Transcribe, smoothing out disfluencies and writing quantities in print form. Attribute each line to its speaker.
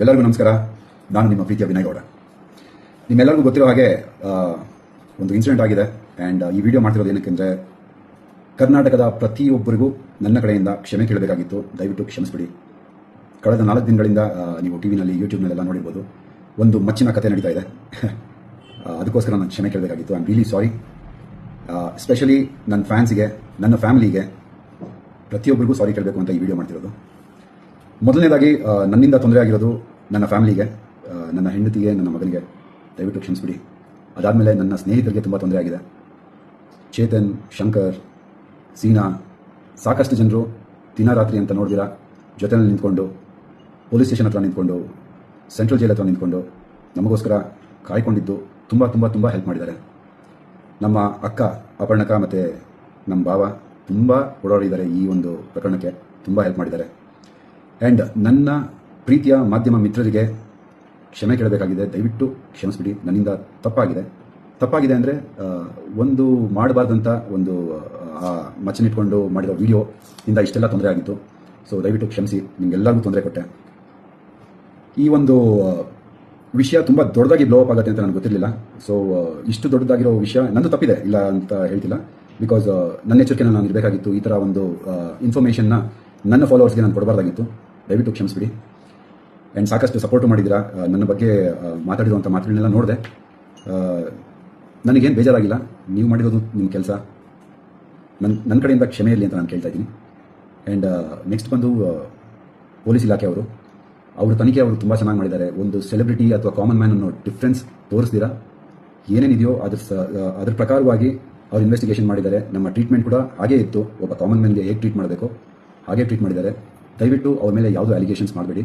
Speaker 1: ಎಲ್ಲರಿಗೂ ನಮಸ್ಕಾರ. ನಾನು ನಿಮ್ಮ ಪ್ರೀತಿಯ ವಿನಯ್ ಗೌಡ. ನಿಮ್ಮೆಲ್ಲರಿಗೂ ಗೊತ್ತಿರೋ ಹಾಗೆ ಒಂದು ಇನ್ಸಿಡೆಂಟ್ ಆಗಿದೆ. ಆ್ಯಂಡ್ ಈ ವಿಡಿಯೋ ಮಾಡ್ತಿರೋದು ಏನಕ್ಕೆಂದರೆ, ಕರ್ನಾಟಕದ ಪ್ರತಿಯೊಬ್ಬರಿಗೂ ನನ್ನ ಕಡೆಯಿಂದ ಕ್ಷಮೆ ಕೇಳಬೇಕಾಗಿತ್ತು. ದಯವಿಟ್ಟು ಕ್ಷಮಿಸ್ಬಿಡಿ. ಕಳೆದ 4 ದಿನಗಳಿಂದ ನೀವು ಟಿವಿನಲ್ಲಿ, ಯೂಟ್ಯೂಬ್ನಲ್ಲೆಲ್ಲ ನೋಡಿರ್ಬೋದು, ಒಂದು ಮಚ್ಚಿನ ಕಥೆ ನಡೀತಾ ಇದೆ. ಅದಕ್ಕೋಸ್ಕರ ನಾನು ಕ್ಷಮೆ ಕೇಳಬೇಕಾಗಿತ್ತು. I am really sorry. Especially ನನ್ನ ಫ್ಯಾನ್ಸಿಗೆ, ನನ್ನ ಫ್ಯಾಮಿಲಿಗೆ, ಪ್ರತಿಯೊಬ್ಬರಿಗೂ ಸಾರಿ ಕೇಳಬೇಕು ಅಂತ ಈ ವಿಡಿಯೋ ಮಾಡ್ತಿರೋದು. ಮೊದಲನೇದಾಗಿ ನನ್ನಿಂದ ತೊಂದರೆ ಆಗಿರೋದು ನನ್ನ ಫ್ಯಾಮಿಲಿಗೆ, ನನ್ನ ಹೆಂಡತಿಗೆ, ನನ್ನ ಮಗನಿಗೆ ದಯವಿಟ್ಟು ಕ್ಷಮಿಸ್ಬಿಡಿ. ಅದಾದಮೇಲೆ ನನ್ನ ಸ್ನೇಹಿತರಿಗೆ ತುಂಬ ತೊಂದರೆ ಆಗಿದೆ. ಚೇತನ್, ಶಂಕರ್, ಸೀನಾ, ಸಾಕಷ್ಟು ಜನರು ದಿನ ರಾತ್ರಿ ಅಂತ ನೋಡಿದಿರ ಜೊತೆಯಲ್ಲಿ ನಿಂತ್ಕೊಂಡು, ಪೊಲೀಸ್ ಸ್ಟೇಷನ್ ಹತ್ರ ನಿಂತ್ಕೊಂಡು, ಸೆಂಟ್ರಲ್ ಜೈಲ್ ಹತ್ರ ನಿಂತ್ಕೊಂಡು ನಮಗೋಸ್ಕರ ಕಾಯ್ಕೊಂಡಿದ್ದು ತುಂಬ ತುಂಬ ತುಂಬ ಹೆಲ್ಪ್ ಮಾಡಿದ್ದಾರೆ. ನಮ್ಮ ಅಕ್ಕ ಅಪರ್ಣಕ ಮತ್ತು ನಮ್ಮ ಭಾವ ತುಂಬ ಓಡಾಡಿದ್ದಾರೆ. ಈ ಒಂದು ಪ್ರಕರಣಕ್ಕೆ ತುಂಬ ಹೆಲ್ಪ್ ಮಾಡಿದ್ದಾರೆ. ಆ್ಯಂಡ್ ನನ್ನ ಪ್ರೀತಿಯ ಮಾಧ್ಯಮ ಮಿತ್ರರಿಗೆ ಕ್ಷಮೆ ಕೇಳಬೇಕಾಗಿದೆ. ದಯವಿಟ್ಟು ಕ್ಷಮಿಸ್ಬಿಡಿ. ನನ್ನಿಂದ ತಪ್ಪಾಗಿದೆ ಅಂದರೆ ಒಂದು ಮಾಡಬಾರ್ದಂಥ ಒಂದು ಮಚ್ಚನಿಟ್ಕೊಂಡು ಮಾಡಿರೋ ವಿಡಿಯೋ ಇಂದ ಇಷ್ಟೆಲ್ಲ ತೊಂದರೆ ಆಗಿತ್ತು. ಸೊ ದಯವಿಟ್ಟು ಕ್ಷಮಿಸಿ. ನಿಮಗೆಲ್ಲರಿಗೂ ತೊಂದರೆ ಕೊಟ್ಟೆ. ಈ ಒಂದು ವಿಷಯ ತುಂಬ ದೊಡ್ಡದಾಗಿ ಬ್ಲೋ ಅಪ್ ಆಗುತ್ತೆ ಅಂತ ನನಗೆ ಗೊತ್ತಿರಲಿಲ್ಲ. ಸೊ ಇಷ್ಟು ದೊಡ್ಡದಾಗಿರೋ ವಿಷಯ ನಂದು ತಪ್ಪಿದೆ, ಇಲ್ಲ ಅಂತ ಹೇಳ್ತಿಲ್ಲ. ಬಿಕಾಸ್ ನನ್ನ ಎಚ್ಚರಿಕೆನ ನಾನು ಇರಬೇಕಾಗಿತ್ತು. ಈ ಥರ ಒಂದು ಇನ್ಫಾರ್ಮೇಷನ್ನ ನನ್ನ ಫಾಲೋವರ್ಸ್ಗೆ ನಾನು ಕೊಡಬಾರ್ದಾಗಿತ್ತು. ದಯವಿಟ್ಟು ಕ್ಷಮಿಸ್ಬಿಡಿ. ಆ್ಯಂಡ್ ಸಾಕಷ್ಟು ಸಪೋರ್ಟು ಮಾಡಿದ್ದೀರಾ. ನನ್ನ ಬಗ್ಗೆ ಮಾತಾಡಿರುವಂಥ ಮಾತುಗಳನ್ನೆಲ್ಲ ನೋಡಿದೆ. ನನಗೇನು ಬೇಜಾರಾಗಿಲ್ಲ. ನೀವು ಮಾಡಿರೋದು ನಿಮ್ಮ ಕೆಲಸ. ನನ್ನ ಕಡೆಯಿಂದ ಕ್ಷಮೆ ಇರಲಿ ಅಂತ ನಾನು ಕೇಳ್ತಾ ಇದ್ದೀನಿ. ಆ್ಯಂಡ್ ನೆಕ್ಸ್ಟ್ ಬಂದು ಪೊಲೀಸ್ ಇಲಾಖೆಯವರು, ಅವ್ರ ತನಿಖೆ ಅವರು ತುಂಬ ಚೆನ್ನಾಗಿ ಮಾಡಿದ್ದಾರೆ. ಒಂದು ಸೆಲೆಬ್ರಿಟಿ ಅಥವಾ ಕಾಮನ್ ಮ್ಯಾನ್ ಅನ್ನೋ ಡಿಫ್ರೆನ್ಸ್ ತೋರಿಸ್ದಿರಾ ಏನೇನಿದೆಯೋ ಅದ್ರ ಪ್ರಕಾರವಾಗಿ ಅವ್ರು ಇನ್ವೆಸ್ಟಿಗೇಷನ್ ಮಾಡಿದ್ದಾರೆ. ನಮ್ಮ ಟ್ರೀಟ್ಮೆಂಟ್ ಕೂಡ ಹಾಗೇ ಇತ್ತು. ಒಬ್ಬ ಕಾಮನ್ ಮ್ಯಾನ್ಗೆ ಹೇಗೆ ಟ್ರೀಟ್ ಮಾಡಬೇಕು ಹಾಗೆ ಟ್ರೀಟ್ ಮಾಡಿದ್ದಾರೆ. ದಯವಿಟ್ಟು ಅವ್ರ ಮೇಲೆ ಯಾವುದೂ ಅಲಿಗೇಷನ್ಸ್ ಮಾಡಬೇಡಿ.